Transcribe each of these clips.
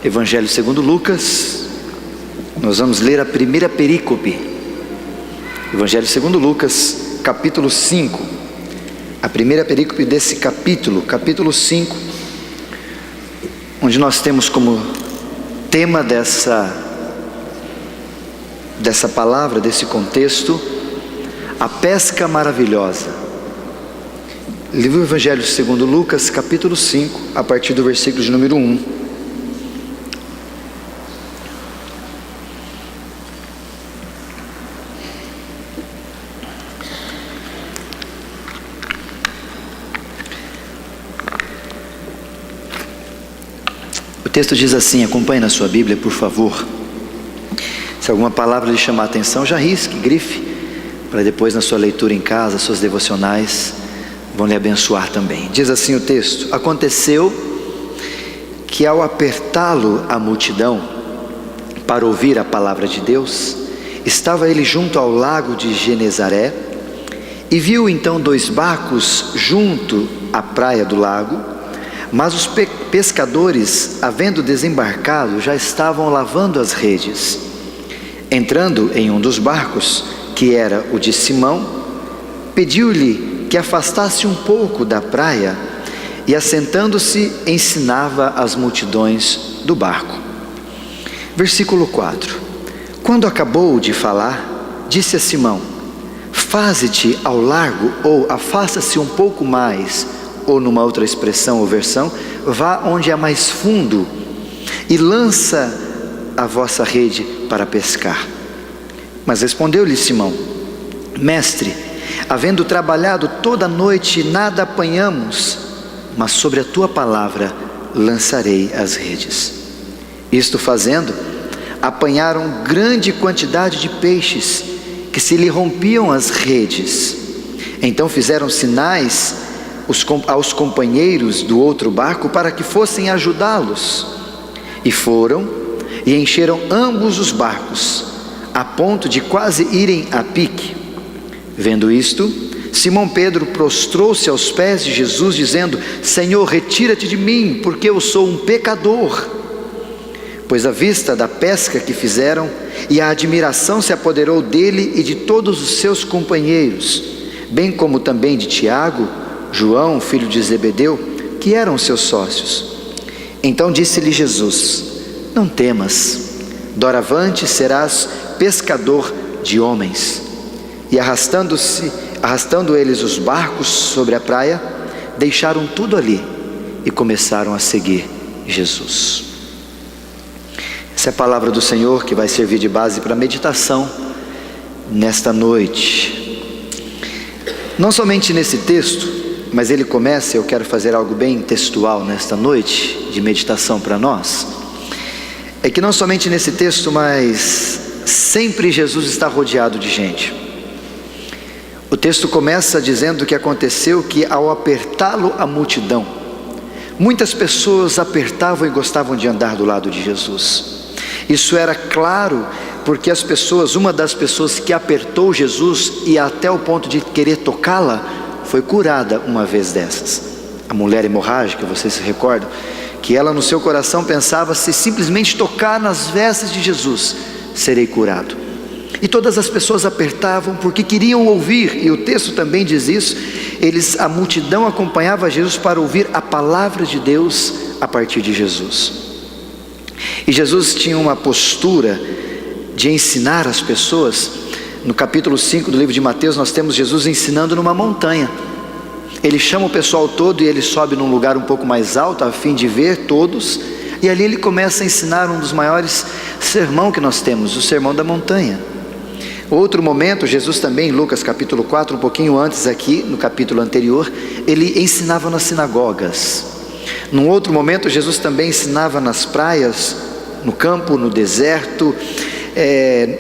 Evangelho segundo Lucas. Nós vamos ler a primeira perícope. Evangelho segundo Lucas, capítulo 5. A primeira perícope desse capítulo 5, onde nós temos como tema dessa palavra, desse contexto, a pesca maravilhosa. Livro do Evangelho segundo Lucas, capítulo 5, a partir do versículo de número 1. O texto diz assim, acompanhe na sua Bíblia, por favor. Se alguma palavra lhe chamar a atenção, já risque, grife, para depois na sua leitura em casa, suas devocionais vão lhe abençoar também. Diz assim o texto: aconteceu que ao apertá-lo a multidão para ouvir a palavra de Deus, estava ele junto ao lago de Genezaré, e viu então 2 barcos junto à praia do lago, mas os pescadores, havendo desembarcado, já estavam lavando as redes. Entrando em um dos barcos, que era o de Simão, pediu-lhe que afastasse um pouco da praia, e assentando-se ensinava as multidões do barco. Versículo 4. Quando acabou de falar, disse a Simão: faze-te ao largo, ou afasta-se um pouco mais, ou numa outra expressão ou versão, vá onde é mais fundo e lança a vossa rede para pescar. Mas respondeu-lhe Simão: mestre, havendo trabalhado toda a noite, nada apanhamos, mas sobre a tua palavra lançarei as redes. Isto fazendo, apanharam grande quantidade de peixes, que se lhe rompiam as redes. Então fizeram sinais aos companheiros do outro barco para que fossem ajudá-los, e foram e encheram ambos os barcos, a ponto de quase irem a pique. Vendo isto, Simão Pedro prostrou-se aos pés de Jesus, dizendo: Senhor, retira-te de mim, porque eu sou um pecador. Pois à vista da pesca que fizeram, e a admiração se apoderou dele e de todos os seus companheiros, bem como também de Tiago, João, filho de Zebedeu, que eram seus sócios. Então disse-lhe Jesus: não temas, doravante serás pescador de homens. E arrastando eles os barcos sobre a praia, deixaram tudo ali e começaram a seguir Jesus. Essa é a palavra do Senhor, que vai servir de base para a meditação nesta noite. Não somente nesse texto, mas ele começa, eu quero fazer algo bem textual nesta noite, de meditação para nós. É que não somente nesse texto, mas sempre Jesus está rodeado de gente. O texto começa dizendo que aconteceu que ao apertá-lo a multidão, muitas pessoas apertavam e gostavam de andar do lado de Jesus. Isso era claro, porque uma das pessoas que apertou Jesus e até o ponto de querer tocá-la, foi curada uma vez dessas. A mulher hemorrágica, vocês se recordam? Que ela no seu coração pensava: se simplesmente tocar nas vestes de Jesus, serei curado. E todas as pessoas apertavam porque queriam ouvir, e o texto também diz isso. A multidão acompanhava Jesus para ouvir a palavra de Deus a partir de Jesus. E Jesus tinha uma postura de ensinar as pessoas. No capítulo 5 do livro de Mateus, nós temos Jesus ensinando numa montanha. Ele chama o pessoal todo e ele sobe num lugar um pouco mais alto, a fim de ver todos. E ali ele começa a ensinar um dos maiores sermão que nós temos, o Sermão da Montanha. Outro momento, Jesus também, em Lucas capítulo 4, um pouquinho antes aqui, no capítulo anterior, ele ensinava nas sinagogas. Num outro momento, Jesus também ensinava nas praias, no campo, no deserto,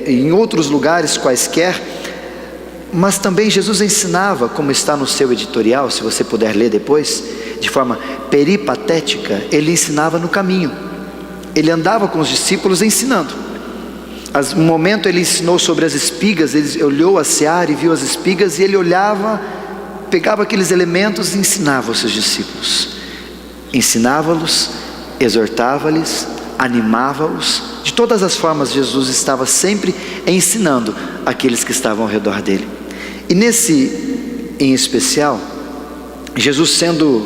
em outros lugares quaisquer. Mas também Jesus ensinava, como está no seu editorial, se você puder ler depois, de forma peripatética. Ele ensinava no caminho, ele andava com os discípulos ensinando. Um momento ele ensinou sobre as espigas, ele olhou a seara e viu as espigas, e ele olhava, pegava aqueles elementos e ensinava aos seus discípulos. Ensinava-los, exortava-lhes, animava-os. De todas as formas, Jesus estava sempre ensinando aqueles que estavam ao redor dele. E nesse em especial, Jesus sendo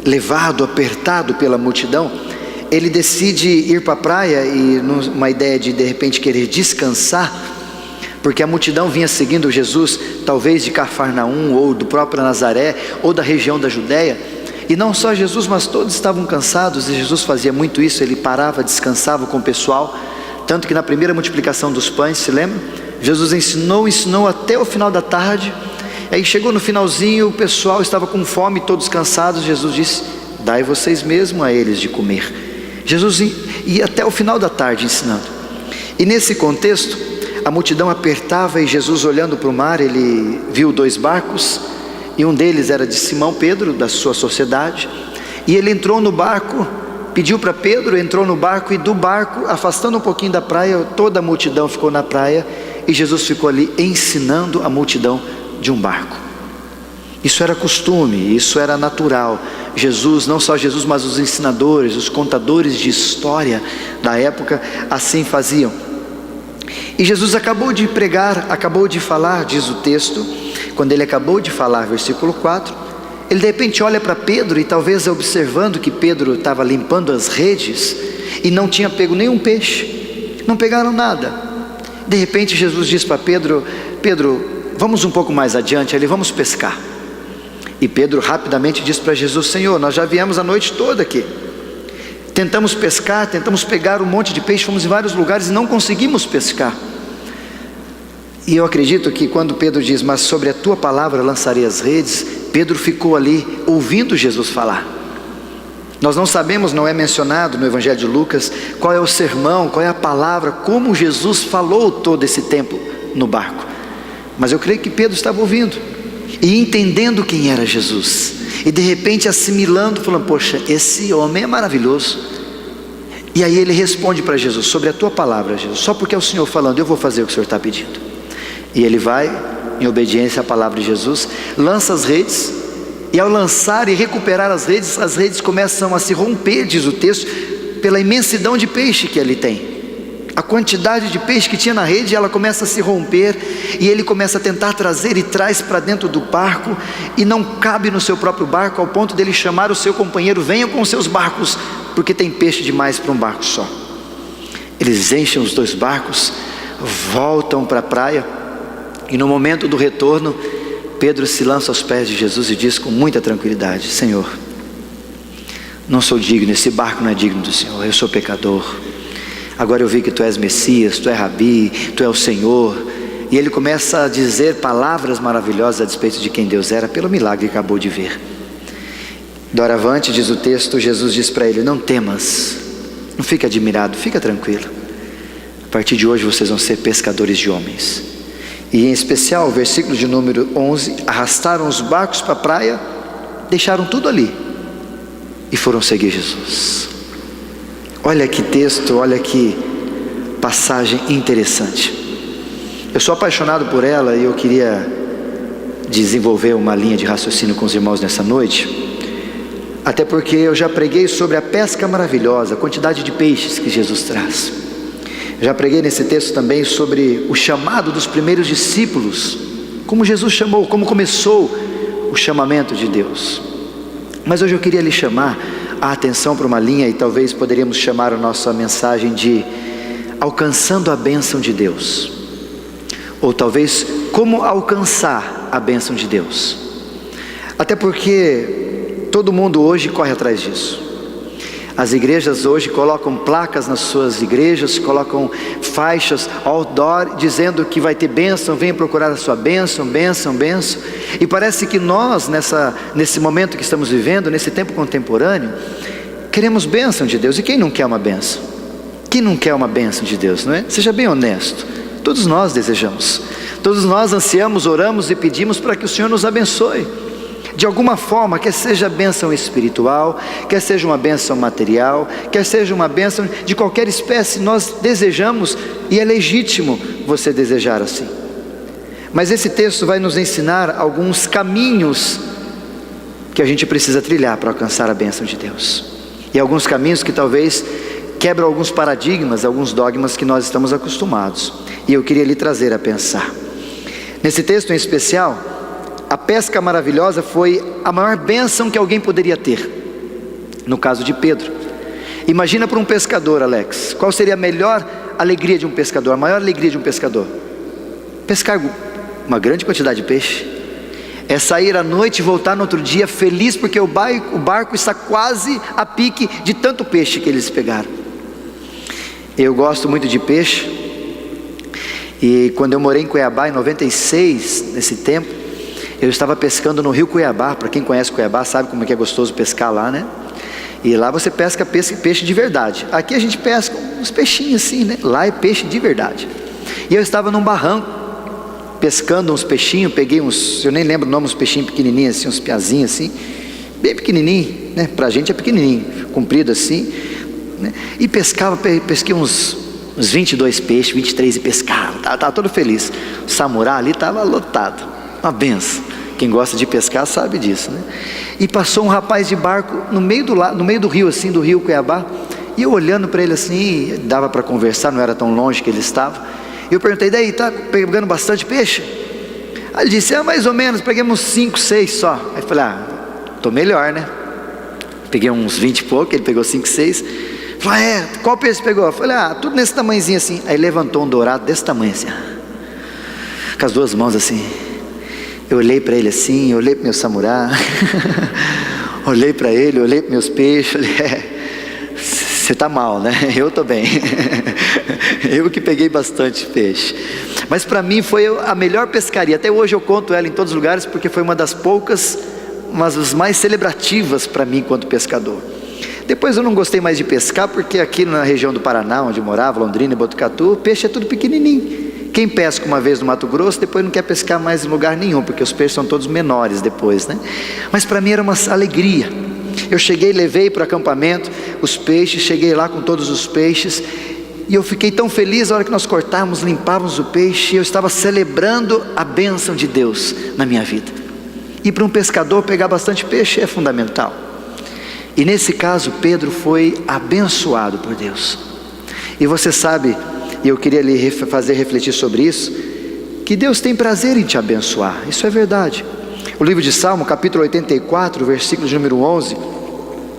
levado, apertado pela multidão, ele decide ir para a praia, e numa ideia de repente querer descansar, porque a multidão vinha seguindo Jesus, talvez de Cafarnaum, ou do próprio Nazaré, ou da região da Judéia, e não só Jesus, mas todos estavam cansados, e Jesus fazia muito isso, ele parava, descansava com o pessoal, tanto que na primeira multiplicação dos pães, se lembra? Jesus ensinou até o final da tarde, aí chegou no finalzinho, o pessoal estava com fome, todos cansados, Jesus disse: dai vocês mesmo a eles de comer. Jesus ia até o final da tarde ensinando, e nesse contexto, a multidão apertava, e Jesus, olhando para o mar, ele viu 2 barcos, e um deles era de Simão Pedro, da sua sociedade, e ele entrou no barco, pediu para Pedro, entrou no barco, e do barco, afastando um pouquinho da praia, toda a multidão ficou na praia, e Jesus ficou ali ensinando a multidão de um barco. Isso era costume, isso era natural. Jesus, não só Jesus, mas os ensinadores, os contadores de história da época, assim faziam. E Jesus acabou de pregar, acabou de falar, diz o texto, quando ele acabou de falar, versículo 4, ele de repente olha para Pedro, e talvez observando que Pedro estava limpando as redes, e não tinha pego nenhum peixe, não pegaram nada. De repente Jesus diz para Pedro: Pedro, vamos um pouco mais adiante ali, vamos pescar. E Pedro rapidamente diz para Jesus: Senhor, nós já viemos a noite toda aqui, tentamos pescar, tentamos pegar um monte de peixe, fomos em vários lugares e não conseguimos pescar. E eu acredito que quando Pedro diz: mas sobre a tua palavra lançarei as redes, Pedro ficou ali ouvindo Jesus falar. Nós não sabemos, não é mencionado no Evangelho de Lucas, qual é o sermão, qual é a palavra, como Jesus falou todo esse tempo no barco, mas eu creio que Pedro estava ouvindo e entendendo quem era Jesus, e de repente assimilando, falando: poxa, esse homem é maravilhoso. E aí ele responde para Jesus: sobre a tua palavra, Jesus, só porque é o Senhor falando, eu vou fazer o que o Senhor está pedindo. E ele vai, em obediência à palavra de Jesus, lança as redes, e ao lançar e recuperar as redes começam a se romper, diz o texto, pela imensidão de peixe que ali tem. A quantidade de peixe que tinha na rede, ela começa a se romper, e ele começa a tentar trazer, e traz para dentro do barco, e não cabe no seu próprio barco, ao ponto dele chamar o seu companheiro: venham com seus barcos, porque tem peixe demais para um barco só. Eles enchem os 2 barcos, voltam para a praia, e no momento do retorno, Pedro se lança aos pés de Jesus e diz com muita tranquilidade: Senhor, não sou digno, esse barco não é digno do Senhor, eu sou pecador. Agora eu vi que Tu és Messias, Tu és Rabi, Tu és o Senhor. E ele começa a dizer palavras maravilhosas a despeito de quem Deus era, pelo milagre que acabou de ver. Doravante, diz o texto, Jesus diz para ele: não temas, não fique admirado, fica tranquilo. A partir de hoje vocês vão ser pescadores de homens. E em especial, o versículo de número 11, arrastaram os barcos para a praia, deixaram tudo ali e foram seguir Jesus. Olha que texto, olha que passagem interessante. Eu sou apaixonado por ela, e eu queria desenvolver uma linha de raciocínio com os irmãos nessa noite, até porque eu já preguei sobre a pesca maravilhosa, a quantidade de peixes que Jesus traz. Já preguei nesse texto também sobre o chamado dos primeiros discípulos, como Jesus chamou, como começou o chamamento de Deus. Mas hoje eu queria lhe chamar a atenção para uma linha, e talvez poderíamos chamar a nossa mensagem de alcançando a bênção de Deus, ou talvez como alcançar a bênção de Deus. Até porque todo mundo hoje corre atrás disso. As igrejas hoje colocam placas nas suas igrejas, colocam faixas outdoor dizendo que vai ter bênção, venha procurar a sua bênção, bênção, bênção. E parece que nós, nesse momento que estamos vivendo, nesse tempo contemporâneo, queremos bênção de Deus. E quem não quer uma bênção? Quem não quer uma bênção de Deus, não é? Seja bem honesto. Todos nós desejamos, todos nós ansiamos, oramos e pedimos para que o Senhor nos abençoe de alguma forma, quer seja bênção espiritual, quer seja uma bênção material, quer seja uma bênção de qualquer espécie. Nós desejamos, e é legítimo você desejar assim. Mas esse texto vai nos ensinar alguns caminhos que a gente precisa trilhar para alcançar a bênção de Deus, e alguns caminhos que talvez quebra alguns paradigmas, alguns dogmas que nós estamos acostumados. E eu queria lhe trazer a pensar. Nesse texto em especial, a pesca maravilhosa foi a maior bênção que alguém poderia ter. No caso de Pedro. Imagina para um pescador, Alex, qual seria a melhor alegria de um pescador, a maior alegria de um pescador? Pescar uma grande quantidade de peixe. É sair à noite e voltar no outro dia feliz porque o barco está quase a pique de tanto peixe que eles pegaram. Eu gosto muito de peixe. E quando eu morei em Cuiabá em 96, nesse tempo, eu estava pescando no rio Cuiabá. Para quem conhece Cuiabá sabe como é que é gostoso pescar lá, né? E lá você pesca peixe de verdade. Aqui a gente pesca uns peixinhos assim, né? Lá é peixe de verdade. E eu estava num barranco, pescando uns peixinhos, peguei uns, eu nem lembro o nome, uns peixinhos pequenininhos assim, uns piazinhos assim, bem pequenininho, né? Pra gente é pequenininho, comprido assim, né? E pesquei uns 22 peixes, 23 e pescava, tava todo feliz. O Samurá ali estava lotado, uma benção. Quem gosta de pescar sabe disso, né? E passou um rapaz de barco no meio do rio assim, do rio Cuiabá, e eu olhando para ele assim, dava para conversar, não era tão longe que ele estava. E eu perguntei: daí, tá pegando bastante peixe? Aí ele disse: mais ou menos, peguei uns 5, 6 só. Aí eu falei: tô melhor, né? Peguei uns 20 e pouco, ele pegou 5, 6. Falei: qual peixe você pegou? Eu falei: tudo nesse tamanhozinho assim. Aí levantou um dourado desse tamanho assim, com as duas mãos assim. Eu olhei para ele assim, olhei para meu Samurá, olhei para ele, olhei para meus peixes, falei: você está mal, né? Eu estou bem. Eu que peguei bastante peixe. Mas para mim foi a melhor pescaria. Até hoje eu conto ela em todos os lugares, porque foi uma das poucas, mas as mais celebrativas para mim enquanto pescador. Depois eu não gostei mais de pescar, porque aqui na região do Paraná, onde eu morava, Londrina e Botucatu, o peixe é tudo pequenininho. Quem pesca uma vez no Mato Grosso, depois não quer pescar mais em lugar nenhum, porque os peixes são todos menores depois, né? Mas para mim era uma alegria. Eu cheguei, levei para o acampamento os peixes, cheguei lá com todos os peixes, e eu fiquei tão feliz a hora que nós cortávamos, limpávamos o peixe, e eu estava celebrando a bênção de Deus na minha vida. E para um pescador pegar bastante peixe é fundamental. E nesse caso Pedro foi abençoado por Deus. E você sabe, e eu queria lhe fazer refletir sobre isso, que Deus tem prazer em te abençoar. Isso é verdade. O livro de Salmo, capítulo 84, versículo de número 11: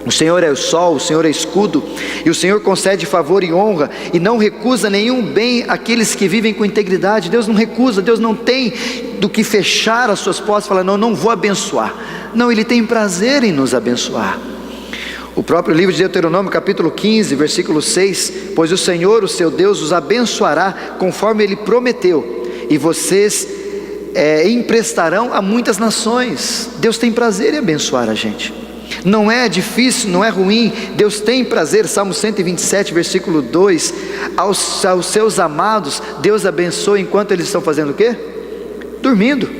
o Senhor é o sol, o Senhor é escudo, e o Senhor concede favor e honra, e não recusa nenhum bem àqueles que vivem com integridade. Deus não recusa, Deus não tem do que fechar as suas portas e falar: não vou abençoar. Não, Ele tem prazer em nos abençoar. O próprio livro de Deuteronômio, capítulo 15, versículo 6: pois o Senhor, o seu Deus, os abençoará conforme Ele prometeu, e vocês emprestarão a muitas nações. Deus tem prazer em abençoar a gente. Não é difícil, não é ruim. Deus tem prazer. Salmo 127, versículo 2: aos seus amados Deus abençoa enquanto eles estão fazendo o quê? Dormindo.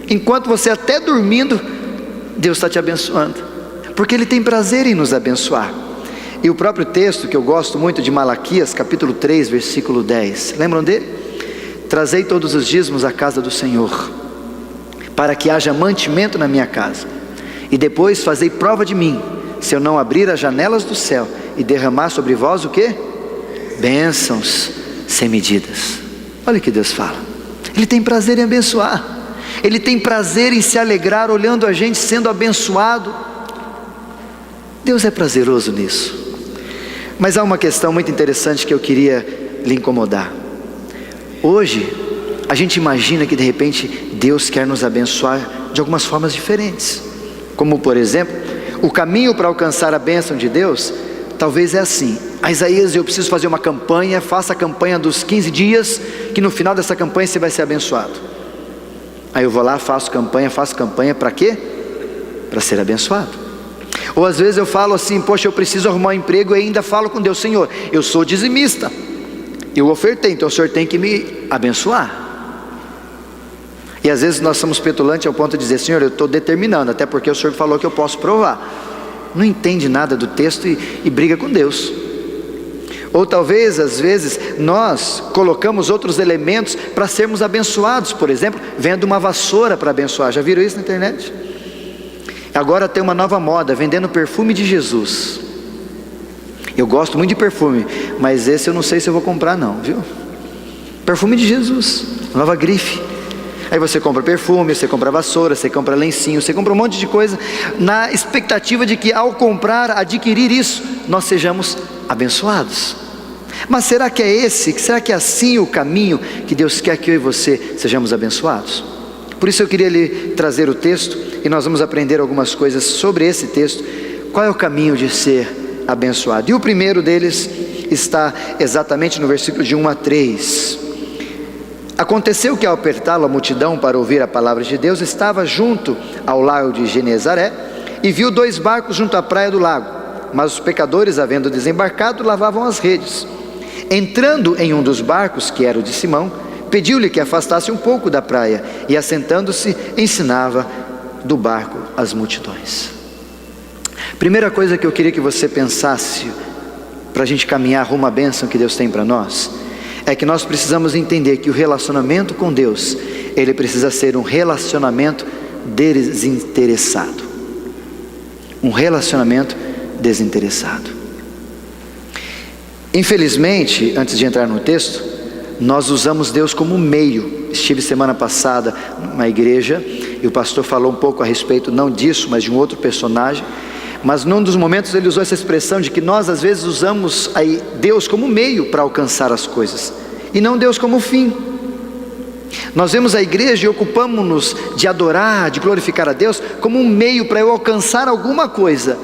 Enquanto você até dormindo, Deus está te abençoando, porque Ele tem prazer em nos abençoar. E o próprio texto que eu gosto muito, de Malaquias, capítulo 3, versículo 10, lembram dele? Trazei todos os dízimos à casa do Senhor, para que haja mantimento na minha casa, e depois fazei prova de mim, se eu não abrir as janelas do céu e derramar sobre vós o quê? Bênçãos sem medidas. Olha o que Deus fala. Ele tem prazer em abençoar. Ele tem prazer em se alegrar olhando a gente sendo abençoado. Deus é prazeroso nisso. Mas há uma questão muito interessante que eu queria lhe incomodar. Hoje, a gente imagina que de repente Deus quer nos abençoar de algumas formas diferentes. Como por exemplo, o caminho para alcançar a bênção de Deus, talvez é assim: Isaías, eu preciso fazer uma campanha, faça a campanha dos 15 dias, que no final dessa campanha você vai ser abençoado. Aí eu vou lá, faço campanha para quê? Para ser abençoado. Ou às vezes eu falo assim: poxa, eu preciso arrumar um emprego, e ainda falo com Deus: Senhor, eu sou dizimista, eu ofertei, então o Senhor tem que me abençoar. E às vezes nós somos petulantes ao ponto de dizer: Senhor, eu estou determinando, até porque o Senhor falou que eu posso provar. Não entende nada do texto e briga com Deus. Ou talvez, às vezes, nós colocamos outros elementos para sermos abençoados. Por exemplo, vendo uma vassoura para abençoar. Já viram isso na internet? Agora tem uma nova moda, vendendo perfume de Jesus. Eu gosto muito de perfume, mas esse eu não sei se eu vou comprar não, viu? Perfume de Jesus, Nova Grife. Aí você compra perfume, você compra vassoura, você compra lencinho, você compra um monte de coisa, na expectativa de que ao comprar, adquirir isso, nós sejamos abençoados. Mas será que é esse, será que é assim o caminho que Deus quer que eu e você sejamos abençoados? Por isso eu queria lhe trazer o texto, e nós vamos aprender algumas coisas sobre esse texto. Qual é o caminho de ser abençoado? E o primeiro deles está exatamente no versículo de 1 a 3. Aconteceu que ao apertá-lo a multidão para ouvir a palavra de Deus, estava junto ao lago de Genezaré, e viu 2 barcos junto à praia do lago, mas os pecadores, havendo desembarcado, lavavam as redes. Entrando em um dos barcos, que era o de Simão, pediu-lhe que afastasse um pouco da praia, e assentando-se, ensinava do barco as multidões. Primeira coisa que eu queria que você pensasse, para a gente caminhar rumo à bênção que Deus tem para nós, é que nós precisamos entender que o relacionamento com Deus, ele precisa ser um relacionamento desinteressado. Um relacionamento desinteressado. Infelizmente, antes de entrar no texto, nós usamos Deus como meio. Estive semana passada numa igreja, e o pastor falou um pouco a respeito, não disso, mas de um outro personagem. Mas num dos momentos ele usou essa expressão de que nós às vezes usamos aí Deus como meio para alcançar as coisas, e não Deus como fim. Nós vemos a igreja e ocupamos-nos de adorar, de glorificar a Deus como um meio para eu alcançar alguma coisa,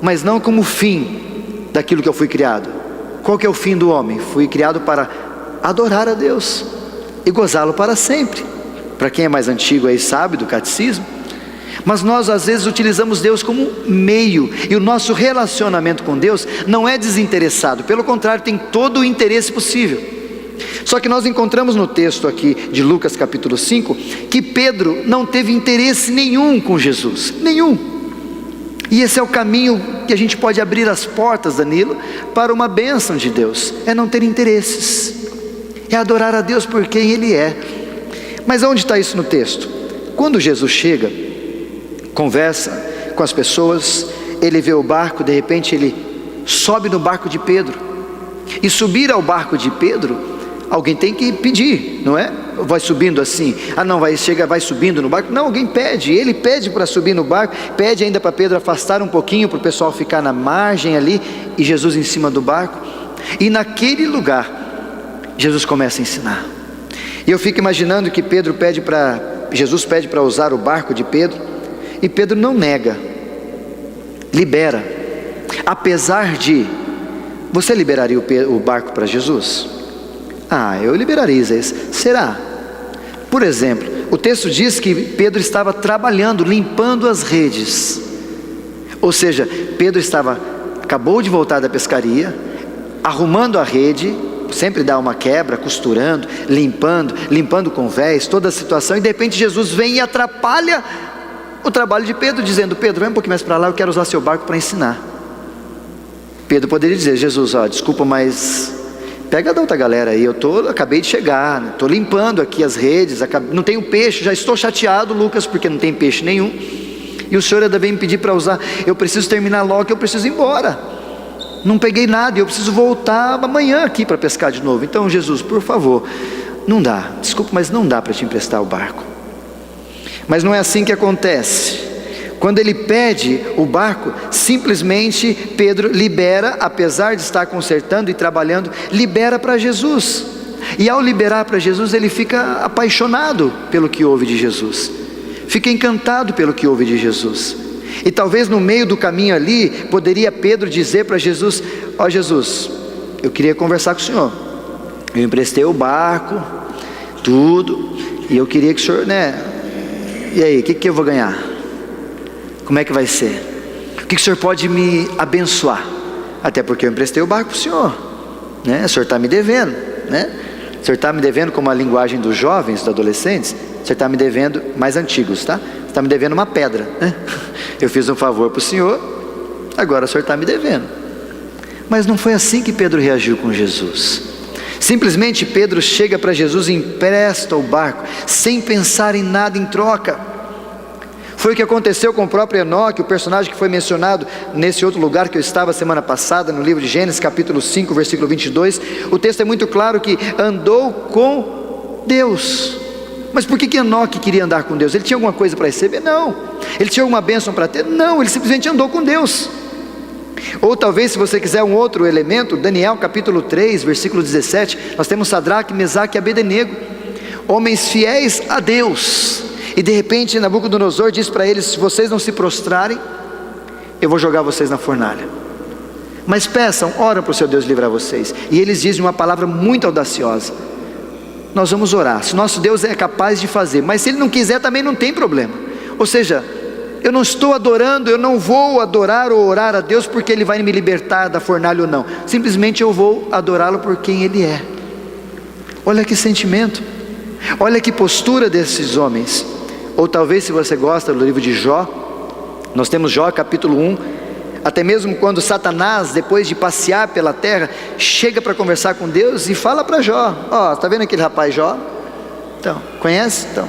mas não como fim daquilo que eu fui criado. Qual que é o fim do homem? Fui criado para adorar a Deus e gozá-lo para sempre. Para quem é mais antigo aí sabe do catecismo. Mas nós às vezes utilizamos Deus como meio, e o nosso relacionamento com Deus não é desinteressado, pelo contrário, tem todo o interesse possível. Só que nós encontramos no texto aqui de Lucas capítulo 5, que Pedro não teve interesse nenhum com Jesus, nenhum. E esse é o caminho que a gente pode abrir as portas, Danilo, para uma bênção de Deus, é não ter interesses, é adorar a Deus por quem Ele é. Mas onde está isso no texto? Quando Jesus chega, conversa com as pessoas, ele vê o barco, de repente ele sobe no barco de Pedro, e subir ao barco de Pedro, alguém tem que pedir, não é? Vai subindo assim, não, vai subindo no barco, não, alguém pede, ele pede para subir no barco, pede ainda para Pedro afastar um pouquinho, para o pessoal ficar na margem ali, e Jesus em cima do barco, e naquele lugar, Jesus começa a ensinar. E eu fico imaginando que Jesus pede para usar o barco de Pedro, e Pedro não nega, libera. Apesar de, você liberaria o barco para Jesus? Eu liberaria, Isaías. Será? Por exemplo, o texto diz que Pedro estava trabalhando, limpando as redes. Ou seja, Pedro acabou de voltar da pescaria, arrumando a rede, sempre dá uma quebra, costurando, limpando com véis, toda a situação, e de repente Jesus vem e atrapalha o trabalho de Pedro, dizendo: Pedro, vem um pouquinho mais para lá, eu quero usar seu barco para ensinar. Pedro poderia dizer: Jesus, desculpa, mas pega da outra galera aí, acabei de chegar, estou limpando aqui as redes, não tenho peixe, já estou chateado, Lucas, porque não tem peixe nenhum, e o senhor ainda vem me pedir para usar, eu preciso terminar logo, eu preciso ir embora, não peguei nada, eu preciso voltar amanhã aqui para pescar de novo. Então Jesus, por favor, não dá, desculpa, mas não dá para te emprestar o barco. Mas não é assim que acontece. Quando ele pede o barco, simplesmente Pedro libera, apesar de estar consertando e trabalhando, libera para Jesus. E ao liberar para Jesus, ele fica apaixonado pelo que ouve de Jesus, fica encantado pelo que ouve de Jesus. E talvez no meio do caminho ali, poderia Pedro dizer para Jesus: Jesus, eu queria conversar com o senhor, eu emprestei o barco, tudo, e eu queria que o senhor, e aí, o que eu vou ganhar? Como é que vai ser? O que o senhor pode me abençoar? Até porque eu emprestei o barco para o senhor, O senhor está me devendo, O senhor está me devendo, como a linguagem dos jovens, dos adolescentes, o senhor está me devendo, mais antigos, tá? Está me devendo uma pedra, Eu fiz um favor para o senhor, agora o senhor está me devendo. Mas não foi assim que Pedro reagiu com Jesus. Simplesmente Pedro chega para Jesus e empresta o barco, sem pensar em nada em troca. Foi o que aconteceu com o próprio Enoque, o personagem que foi mencionado nesse outro lugar que eu estava semana passada, no livro de Gênesis, capítulo 5, versículo 22. O texto é muito claro que andou com Deus. Mas por que Enoque queria andar com Deus? Ele tinha alguma coisa para receber? Não. Ele tinha alguma bênção para ter? Não, ele simplesmente andou com Deus. Ou talvez, se você quiser um outro elemento, Daniel capítulo 3, versículo 17, nós temos Sadraque, Mesaque e Abednego, homens fiéis a Deus. E de repente Nabucodonosor diz para eles: se vocês não se prostrarem, eu vou jogar vocês na fornalha. Mas peçam, oram para o seu Deus livrar vocês. E eles dizem uma palavra muito audaciosa: nós vamos orar, se nosso Deus é capaz de fazer, mas se Ele não quiser também não tem problema. Ou seja, eu não estou adorando, eu não vou adorar ou orar a Deus porque Ele vai me libertar da fornalha ou não. Simplesmente eu vou adorá-lo por quem Ele é. Olha que sentimento, olha que postura desses homens. Ou talvez, se você gosta do livro de Jó, nós temos Jó capítulo 1, até mesmo quando Satanás, depois de passear pela terra, chega para conversar com Deus e fala para Jó: ó, está vendo aquele rapaz Jó? Então, conhece? Então,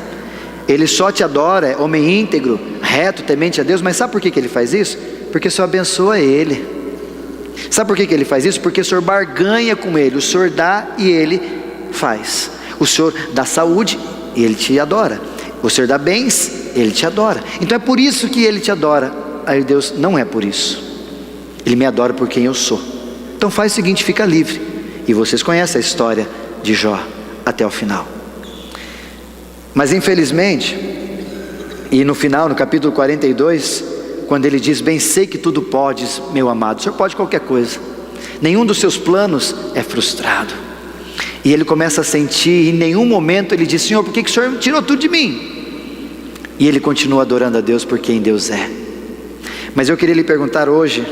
ele só te adora, é homem íntegro, reto, temente a Deus. Mas sabe por que ele faz isso? Porque o Senhor abençoa ele. Sabe por que ele faz isso? Porque o Senhor barganha com ele, o Senhor dá e ele faz. O Senhor dá saúde e ele te adora. O Senhor dá bens, ele te adora. Então é por isso que ele te adora. Aí Deus: não é por isso, Ele me adora por quem eu sou. Então faz o seguinte, fica livre. E vocês conhecem a história de Jó até o final. Mas infelizmente, e no final, no capítulo 42, quando ele diz: bem sei que tudo podes, meu amado. O Senhor pode qualquer coisa, nenhum dos seus planos é frustrado. E ele começa a sentir, em nenhum momento ele diz: Senhor, por que o Senhor tirou tudo de mim? E ele continua adorando a Deus por quem Deus é. Mas eu queria lhe perguntar hoje,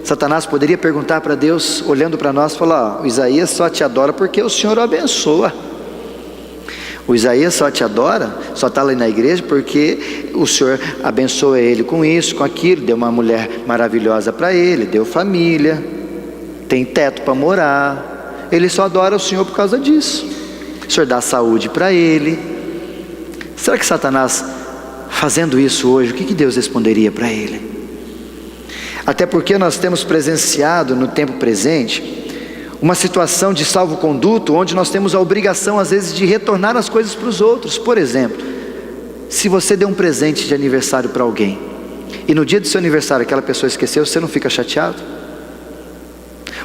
Satanás poderia perguntar para Deus, olhando para nós, falar: ó, o Isaías só te adora porque o Senhor o abençoa. O Isaías só te adora, só está lá na igreja porque o Senhor abençoa ele com isso, com aquilo, deu uma mulher maravilhosa para ele, deu família, tem teto para morar. Ele só adora o Senhor por causa disso. O Senhor dá saúde para ele. Será que Satanás, fazendo isso hoje, o que Deus responderia para ele? Até porque nós temos presenciado no tempo presente uma situação de salvo-conduto, onde nós temos a obrigação às vezes de retornar as coisas para os outros. Por exemplo, se você deu um presente de aniversário para alguém, e no dia do seu aniversário aquela pessoa esqueceu, você não fica chateado?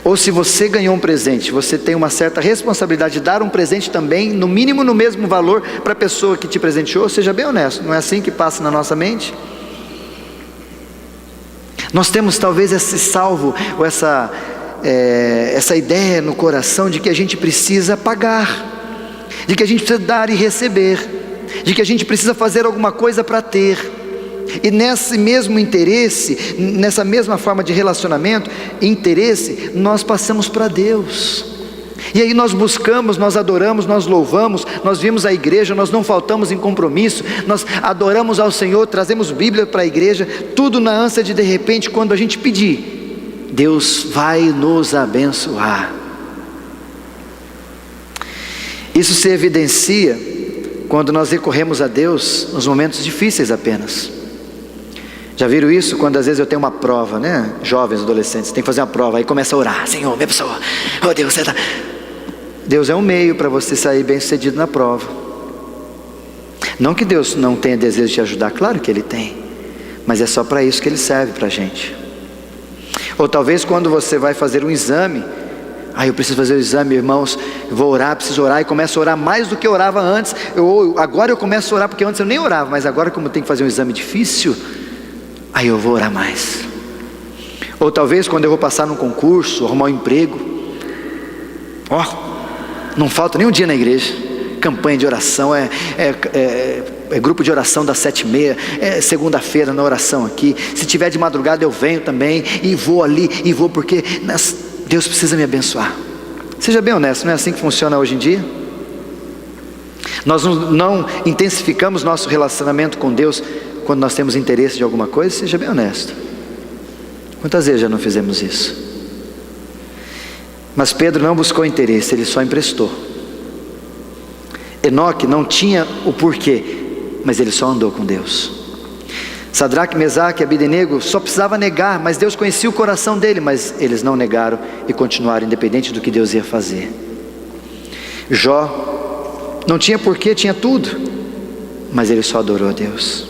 Ou se você ganhou um presente, você tem uma certa responsabilidade de dar um presente também, no mínimo no mesmo valor, para a pessoa que te presenteou? Seja bem honesto, não é assim que passa na nossa mente? Nós temos talvez esse salvo, ou essa ideia no coração de que a gente precisa pagar, de que a gente precisa dar e receber, de que a gente precisa fazer alguma coisa para ter. E nesse mesmo interesse, nessa mesma forma de relacionamento, interesse, nós passamos para Deus. E aí nós buscamos, nós adoramos, nós louvamos, nós vimos a igreja, nós não faltamos em compromisso, nós adoramos ao Senhor, trazemos Bíblia para a igreja, tudo na ânsia de repente, quando a gente pedir, Deus vai nos abençoar. Isso se evidencia quando nós recorremos a Deus nos momentos difíceis apenas. Já viram isso? Quando às vezes eu tenho uma prova, né? Jovens, adolescentes, tem que fazer uma prova, aí começa a orar: Senhor, minha pessoa, oh Deus, você tá... Deus é um meio para você sair bem sucedido na prova. Não que Deus não tenha desejo de te ajudar, claro que Ele tem, mas é só para isso que Ele serve para a gente. Ou talvez quando você vai fazer um exame: eu preciso fazer o exame, irmãos, eu vou orar, preciso orar, e começo a orar mais do que eu orava antes. Agora eu começo a orar, porque antes eu nem orava, mas agora, como eu tenho que fazer um exame difícil, aí eu vou orar mais. Ou talvez quando eu vou passar num concurso, arrumar um emprego, não falta nem um dia na igreja, campanha de oração, é grupo de oração das 7h30, segunda-feira na oração aqui, se tiver de madrugada eu venho também, e vou ali, e vou porque Deus precisa me abençoar. Seja bem honesto, não é assim que funciona hoje em dia? Nós não intensificamos nosso relacionamento com Deus quando nós temos interesse de alguma coisa? Seja bem honesto. Quantas vezes já não fizemos isso? Mas Pedro não buscou interesse, ele só emprestou. Enoque não tinha o porquê, mas ele só andou com Deus. Sadraque, Mesaque e Abdenego só precisava negar, mas Deus conhecia o coração dele, mas eles não negaram e continuaram independente do que Deus ia fazer. Jó não tinha porquê, tinha tudo, mas ele só adorou a Deus.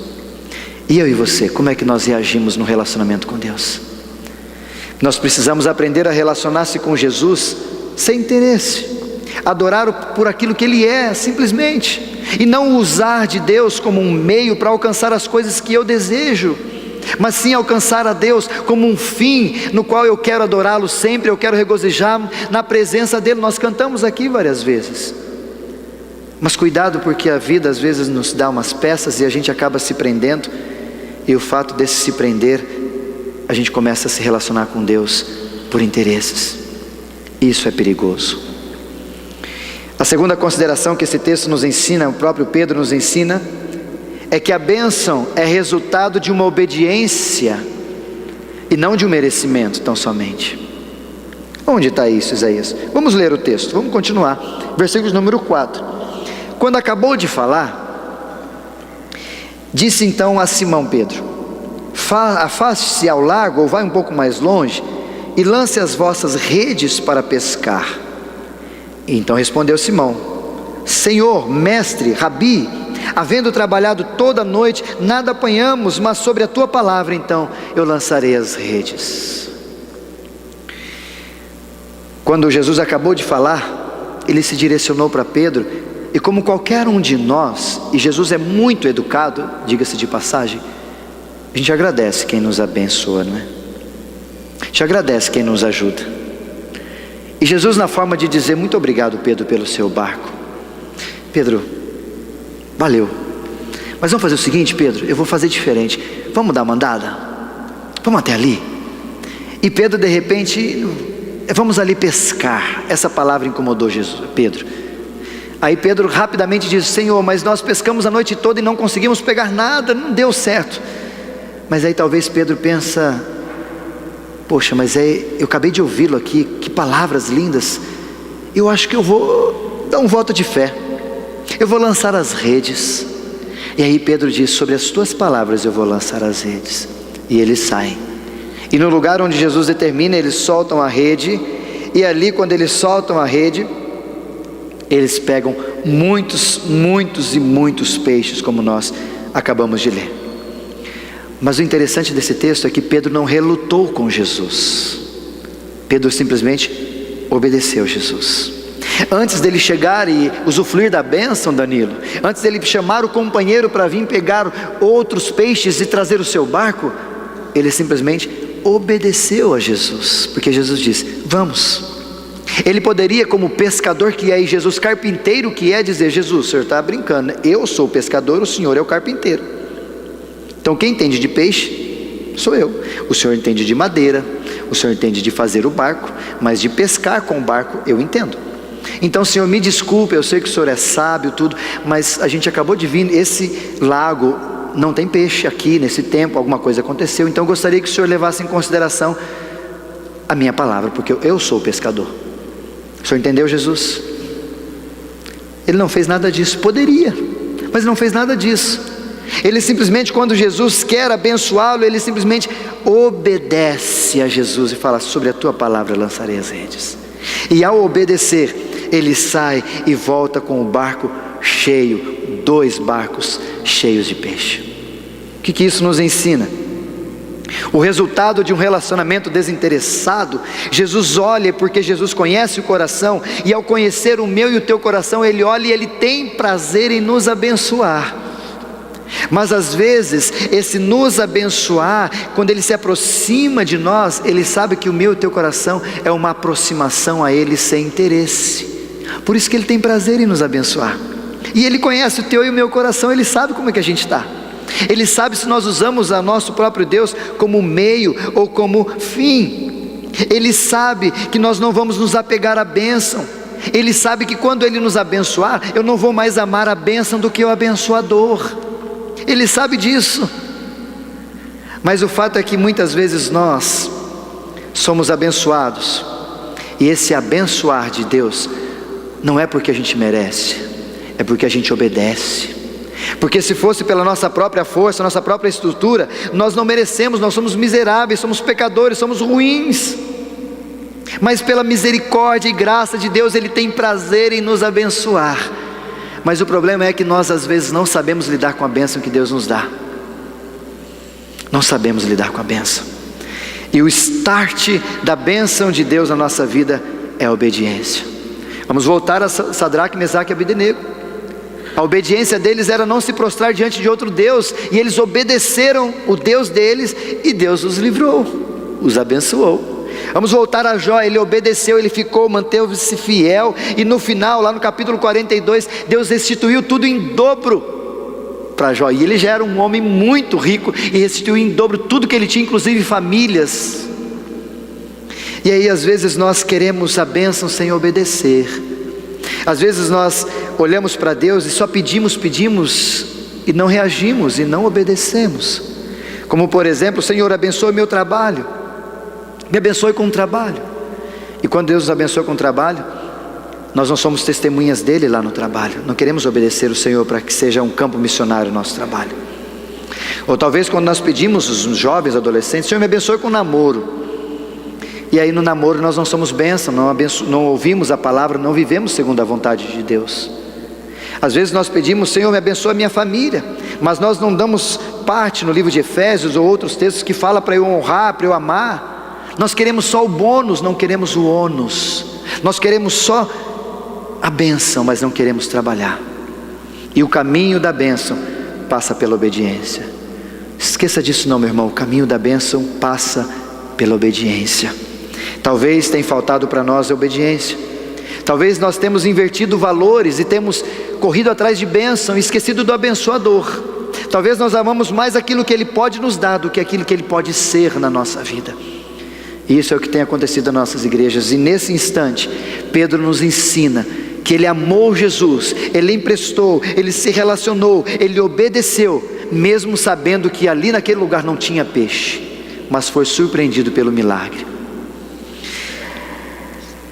E eu e você, como é que nós reagimos no relacionamento com Deus? Nós precisamos aprender a relacionar-se com Jesus sem interesse, adorar por aquilo que Ele é, simplesmente, e não usar de Deus como um meio para alcançar as coisas que eu desejo, mas sim alcançar a Deus como um fim, no qual eu quero adorá-lo sempre, eu quero regozijar na presença dEle. Nós cantamos aqui várias vezes, mas cuidado, porque a vida às vezes nos dá umas peças e a gente acaba se prendendo, e o fato desse se prender, a gente começa a se relacionar com Deus por interesses. Isso é perigoso. A segunda consideração que esse texto nos ensina, o próprio Pedro nos ensina, é que a bênção é resultado de uma obediência e não de um merecimento tão somente. Onde está isso, Isaías? Vamos ler o texto, vamos continuar. Versículo número 4. Quando acabou de falar, disse então a Simão Pedro: afaste-se ao largo, ou vai um pouco mais longe, e lance as vossas redes para pescar. E então respondeu Simão: Senhor, mestre, rabi, havendo trabalhado toda a noite, nada apanhamos, mas sobre a tua palavra então eu lançarei as redes. Quando Jesus acabou de falar, ele se direcionou para Pedro, e como qualquer um de nós, e Jesus é muito educado, diga-se de passagem, a gente agradece quem nos abençoa, não é? A gente agradece quem nos ajuda. E Jesus, na forma de dizer: muito obrigado, Pedro, pelo seu barco. Pedro, valeu. Mas vamos fazer o seguinte, Pedro, eu vou fazer diferente. Vamos dar uma andada? Vamos até ali? E Pedro, de repente, vamos ali pescar. Essa palavra incomodou Pedro. Aí Pedro rapidamente diz: Senhor, mas nós pescamos a noite toda e não conseguimos pegar nada, não deu certo. Mas aí talvez Pedro pensa: poxa, mas eu acabei de ouvi-lo aqui, que palavras lindas. Eu acho que eu vou dar um voto de fé, eu vou lançar as redes. E aí Pedro diz: sobre as tuas palavras eu vou lançar as redes. E eles saem, e no lugar onde Jesus determina, eles soltam a rede. E ali, quando eles soltam a rede, eles pegam muitos e muitos peixes, como nós acabamos de ler. Mas o interessante desse texto é que Pedro não relutou com Jesus. Pedro simplesmente obedeceu Jesus. Antes dele chegar e usufruir da bênção, Danilo, antes dele chamar o companheiro para vir pegar outros peixes e trazer o seu barco, ele simplesmente obedeceu a Jesus, porque Jesus disse: vamos. Ele poderia, como pescador que é, e Jesus carpinteiro que é, dizer: Jesus, o senhor está brincando, eu sou o pescador, o senhor é o carpinteiro. Então quem entende de peixe sou eu. O senhor entende de madeira, o senhor entende de fazer o barco, mas de pescar com o barco eu entendo. Então, Senhor, me desculpe, eu sei que o senhor é sábio, tudo, mas a gente acabou de vir, esse lago não tem peixe aqui nesse tempo, alguma coisa aconteceu, então eu gostaria que o senhor levasse em consideração a minha palavra, porque eu sou o pescador. O senhor entendeu, Jesus? Ele não fez nada disso, poderia, mas não fez nada disso. Ele simplesmente, quando Jesus quer abençoá-lo, ele simplesmente obedece a Jesus e fala: sobre a tua palavra lançarei as redes. E ao obedecer, ele sai e volta com o barco cheio, 2 barcos cheios de peixe. O que isso nos ensina? O resultado de um relacionamento desinteressado, Jesus olha, porque Jesus conhece o coração, e ao conhecer o meu e o teu coração, ele olha e ele tem prazer em nos abençoar. Mas às vezes, esse nos abençoar, quando ele se aproxima de nós, ele sabe que o meu e o teu coração é uma aproximação a ele sem interesse. Por isso que ele tem prazer em nos abençoar. E ele conhece o teu e o meu coração, ele sabe como é que a gente está. Ele sabe se nós usamos a nosso próprio Deus como meio ou como fim. Ele sabe que nós não vamos nos apegar à bênção. Ele sabe que quando ele nos abençoar, eu não vou mais amar a bênção do que o abençoador. Ele sabe disso. Mas o fato é que muitas vezes nós somos abençoados, e esse abençoar de Deus não é porque a gente merece, é porque a gente obedece. Porque se fosse pela nossa própria força, nossa própria estrutura, nós não merecemos, nós somos miseráveis, somos pecadores, somos ruins. Mas pela misericórdia e graça de Deus, Ele tem prazer em nos abençoar. Mas o problema é que nós às vezes não sabemos lidar com a bênção que Deus nos dá. Não sabemos lidar com a bênção. E o start da bênção de Deus na nossa vida é a obediência. Vamos voltar a Sadraque, Mesaque e Abednego. A obediência deles era não se prostrar diante de outro Deus, e eles obedeceram o Deus deles, e Deus os livrou, os abençoou. Vamos voltar a Jó. Ele obedeceu, ele ficou, manteve-se fiel, e no final, lá no capítulo 42, Deus restituiu tudo em dobro para Jó, e ele já era um homem muito rico, e restituiu em dobro tudo que ele tinha, inclusive famílias. E aí às vezes nós queremos a bênção sem obedecer. Às vezes nós olhamos para Deus e só pedimos e não reagimos e não obedecemos. Como por exemplo, Senhor, abençoe meu trabalho, me abençoe com o trabalho. E quando Deus nos abençoa com o trabalho, nós não somos testemunhas dele lá no trabalho, não queremos obedecer o Senhor para que seja um campo missionário o nosso trabalho. Ou talvez quando nós pedimos, os jovens, adolescentes, Senhor, me abençoe com o namoro. E aí no namoro nós não somos bênção, não ouvimos a palavra, não vivemos segundo a vontade de Deus. Às vezes nós pedimos, Senhor, me abençoa a minha família, mas nós não damos parte no livro de Efésios ou outros textos que fala para eu honrar, para eu amar. Nós queremos só o bônus, não queremos o ônus. Nós queremos só a bênção, mas não queremos trabalhar. E o caminho da bênção passa pela obediência. Esqueça disso não, meu irmão. O caminho da bênção passa pela obediência. Talvez tenha faltado para nós a obediência. Talvez nós temos invertido valores e temos corrido atrás de bênção e esquecido do abençoador. Talvez nós amamos mais aquilo que Ele pode nos dar do que aquilo que Ele pode ser na nossa vida. E isso é o que tem acontecido nas nossas igrejas. E nesse instante, Pedro nos ensina que ele amou Jesus, ele emprestou, ele se relacionou, ele obedeceu, mesmo sabendo que ali naquele lugar não tinha peixe, mas foi surpreendido pelo milagre.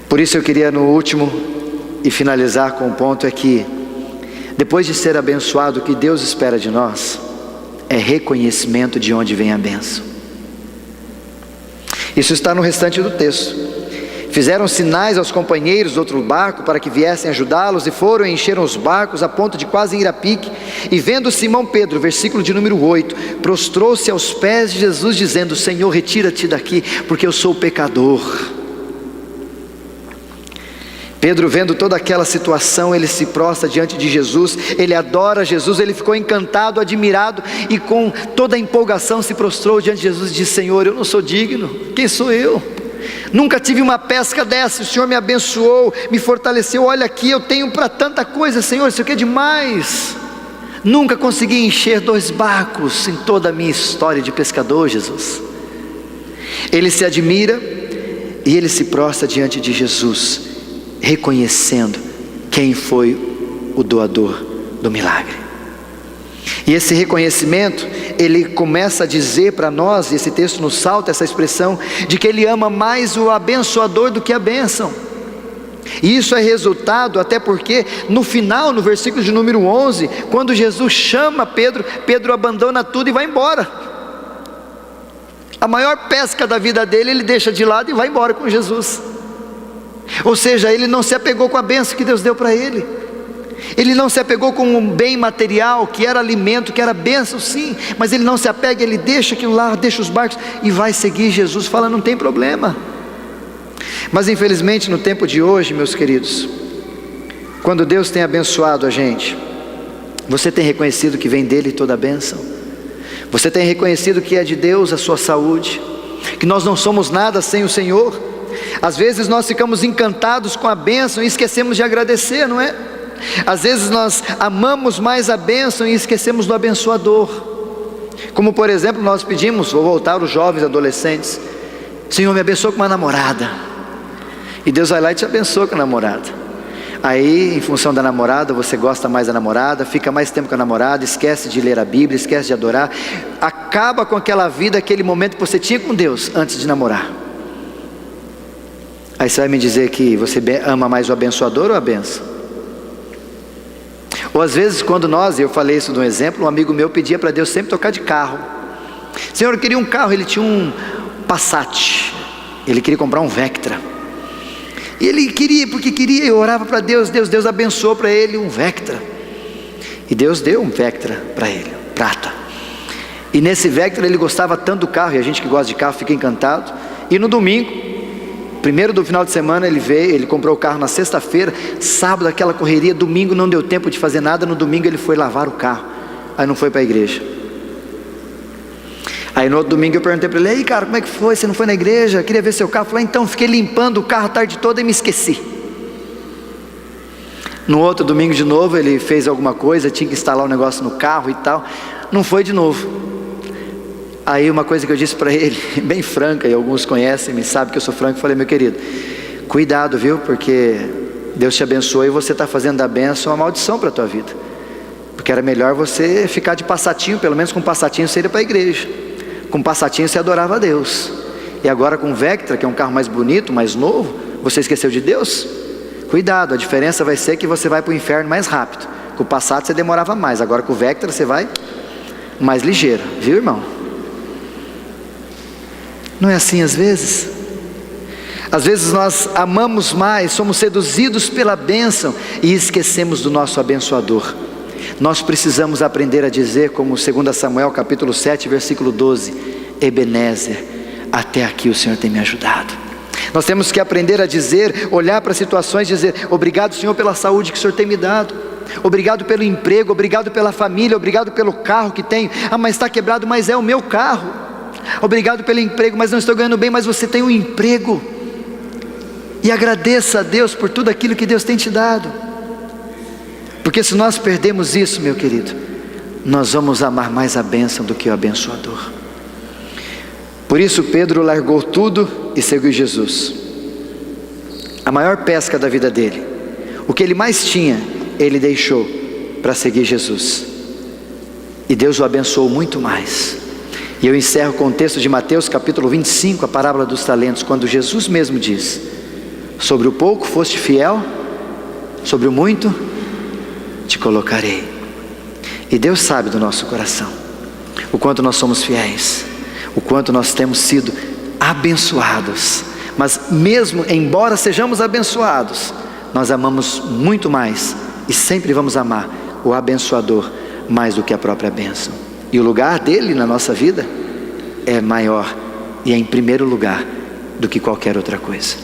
Por isso eu queria no último e finalizar com um ponto, é que depois de ser abençoado, o que Deus espera de nós é reconhecimento de onde vem a bênção. Isso está no restante do texto. Fizeram sinais aos companheiros do outro barco para que viessem ajudá-los, e foram e encheram os barcos a ponto de quase ir a pique. E vendo Simão Pedro, versículo de número 8, prostrou-se aos pés de Jesus dizendo: Senhor, retira-te daqui, porque eu sou pecador. Pedro, vendo toda aquela situação, ele se prostra diante de Jesus, ele adora Jesus, ele ficou encantado, admirado, e com toda a empolgação se prostrou diante de Jesus e disse: Senhor, eu não sou digno, quem sou eu? Nunca tive uma pesca dessa, o Senhor me abençoou, me fortaleceu, olha aqui, eu tenho para tanta coisa, Senhor, isso aqui é demais. Nunca consegui encher 2 barcos em toda a minha história de pescador, Jesus. Ele se admira e ele se prostra diante de Jesus, reconhecendo quem foi o doador do milagre. E esse reconhecimento, ele começa a dizer para nós, e esse texto nos salta essa expressão, de que ele ama mais o abençoador do que a bênção. E isso é resultado, até porque no final, no versículo de número 11, quando Jesus chama Pedro, Pedro abandona tudo e vai embora. A maior pesca da vida dele, ele deixa de lado e vai embora com Jesus. Ou seja, ele não se apegou com a bênção que Deus deu para ele. Ele não se apegou com um bem material, que era alimento, que era bênção, sim, mas ele não se apega, ele deixa aquilo lá, deixa os barcos e vai seguir Jesus, fala: não tem problema. Mas infelizmente no tempo de hoje, meus queridos, quando Deus tem abençoado a gente, você tem reconhecido que vem dele toda a bênção? Você tem reconhecido que é de Deus a sua saúde, que nós não somos nada sem o Senhor? Às vezes nós ficamos encantados com a bênção e esquecemos de agradecer, não é? Às vezes nós amamos mais a bênção e esquecemos do abençoador. Como por exemplo, nós pedimos, vou voltar os jovens adolescentes: Senhor, me abençoa com uma namorada. E Deus vai lá e te abençoa com a namorada. Aí, em função da namorada, você gosta mais da namorada, fica mais tempo com a namorada, esquece de ler a Bíblia, esquece de adorar, acaba com aquela vida, aquele momento que você tinha com Deus antes de namorar. Aí você vai me dizer que você ama mais o abençoador ou a bênção? Ou às vezes quando eu falei isso de um exemplo, um amigo meu pedia para Deus sempre tocar de carro. Senhor, eu queria um carro, ele tinha um Passat, ele queria comprar um Vectra. E ele queria, porque queria, eu orava para Deus, Deus abençoou para ele um Vectra. E Deus deu um Vectra para ele, prata. E nesse Vectra ele gostava tanto do carro, e a gente que gosta de carro fica encantado. E no domingo, primeiro do final de semana, ele veio, ele comprou o carro na sexta-feira, sábado aquela correria, domingo não deu tempo de fazer nada, no domingo ele foi lavar o carro, aí não foi para a igreja. Aí no outro domingo eu perguntei para ele: ei cara, como é que foi? Você não foi na igreja? Queria ver seu carro. Eu falei: então, fiquei limpando o carro a tarde toda e me esqueci. No outro domingo de novo ele fez alguma coisa, tinha que instalar um negócio no carro e tal, não foi de novo. Aí uma coisa que eu disse para ele, bem franca, e alguns conhecem, sabem que eu sou franco, eu falei: meu querido, cuidado, viu, porque Deus te abençoe e você está fazendo da bênção uma maldição para a tua vida, porque era melhor você ficar de passatinho, pelo menos com passatinho você ia para a igreja, com passatinho você adorava a Deus, e agora com o Vectra, que é um carro mais bonito, mais novo, você esqueceu de Deus? Cuidado, a diferença vai ser que você vai para o inferno mais rápido. Com o Passat você demorava mais, agora com o Vectra você vai mais ligeiro, viu irmão? Não é assim às vezes? Às vezes nós amamos mais, somos seduzidos pela bênção e esquecemos do nosso abençoador. Nós precisamos aprender a dizer, como 2 Samuel capítulo 7 versículo 12: Ebenezer, até aqui o Senhor tem me ajudado. Nós temos que aprender a dizer, olhar para situações e dizer: obrigado Senhor pela saúde que o Senhor tem me dado, obrigado pelo emprego, obrigado pela família, obrigado pelo carro que tenho. Ah, mas está quebrado, mas é o meu carro. Obrigado pelo emprego, mas não estou ganhando bem, mas você tem um emprego. E agradeça a Deus por tudo aquilo que Deus tem te dado, porque se nós perdemos isso, meu querido, nós vamos amar mais a bênção do que o abençoador. Por isso Pedro largou tudo e seguiu Jesus. A maior pesca da vida dele, o que ele mais tinha, ele deixou para seguir Jesus, e Deus o abençoou muito mais. E eu encerro com o texto de Mateus capítulo 25, a parábola dos talentos, quando Jesus mesmo diz: sobre o pouco foste fiel, sobre o muito te colocarei. E Deus sabe do nosso coração, o quanto nós somos fiéis, o quanto nós temos sido abençoados. Mas mesmo embora sejamos abençoados, nós amamos muito mais, e sempre vamos amar o abençoador mais do que a própria bênção. E o lugar dele na nossa vida é maior e é em primeiro lugar do que qualquer outra coisa.